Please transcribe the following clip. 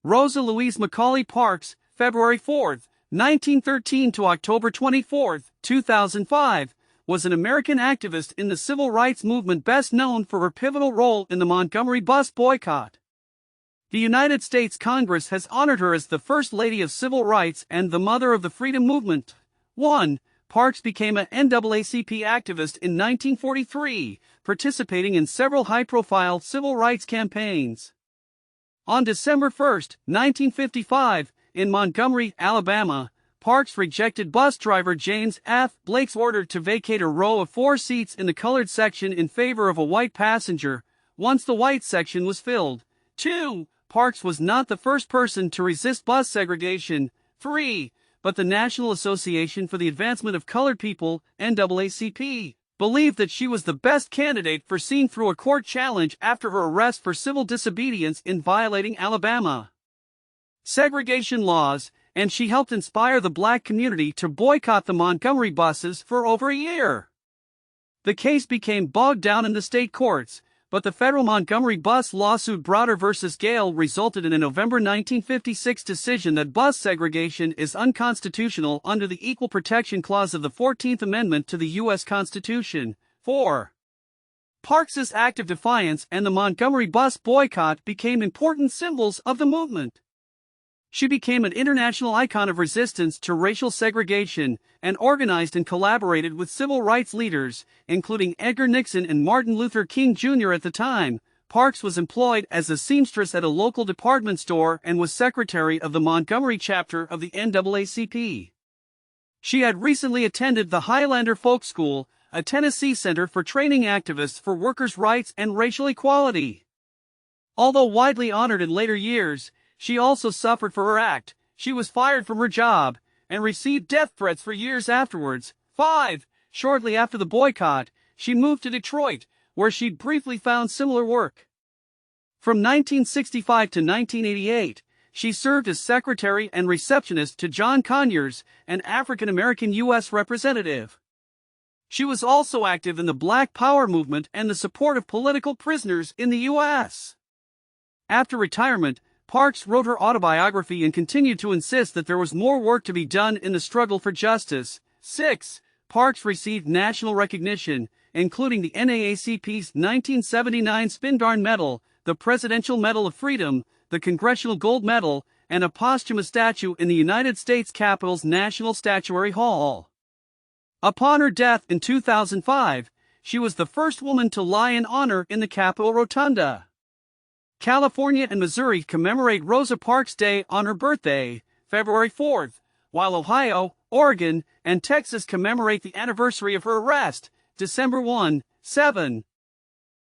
Rosa Louise Macaulay Parks, February 4, 1913 to October 24, 2005, was an American activist in the civil rights movement best known for her pivotal role in the Montgomery bus boycott. The United States Congress has honored her as the First Lady of Civil Rights and the Mother of the Freedom Movement. 1. Parks became an NAACP activist in 1943, participating in several high-profile civil rights campaigns. On December 1, 1955, in Montgomery, Alabama, Parks rejected bus driver James F. Blake's order to vacate a row of 4 seats in the colored section in favor of a white passenger, once the white section was filled. 2. Parks was not the first person to resist bus segregation. 3. But the National Association for the Advancement of Colored People, NAACP, believed that she was the best candidate for seeing through a court challenge after her arrest for civil disobedience in violating Alabama segregation laws, and she helped inspire the black community to boycott the Montgomery buses for over a year. The case became bogged down in the state courts, but the federal Montgomery bus lawsuit Browder v. Gale resulted in a November 1956 decision that bus segregation is unconstitutional under the Equal Protection Clause of the 14th Amendment to the U.S. Constitution. 4. Parks's act of defiance and the Montgomery bus boycott became important symbols of the movement. She became an international icon of resistance to racial segregation and organized and collaborated with civil rights leaders, including Edgar Nixon and Martin Luther King Jr. At the time, Parks was employed as a seamstress at a local department store and was secretary of the Montgomery chapter of the NAACP. She had recently attended the Highlander Folk School, a Tennessee center for training activists for workers' rights and racial equality. Although widely honored in later years, she also suffered for her act. She was fired from her job and received death threats for years afterwards. 5. Shortly after the boycott, she moved to Detroit, where she'd briefly found similar work. From 1965 to 1988, she served as secretary and receptionist to John Conyers, an African-American U.S. representative. She was also active in the Black Power movement and the support of political prisoners in the U.S. After retirement, Parks wrote her autobiography and continued to insist that there was more work to be done in the struggle for justice. 6. Parks received national recognition, including the NAACP's 1979 Spingarn Medal, the Presidential Medal of Freedom, the Congressional Gold Medal, and a posthumous statue in the United States Capitol's National Statuary Hall. Upon her death in 2005, she was the first woman to lie in honor in the Capitol Rotunda. California and Missouri commemorate Rosa Parks Day on her birthday, February 4th, while Ohio, Oregon, and Texas commemorate the anniversary of her arrest, December 1, 7.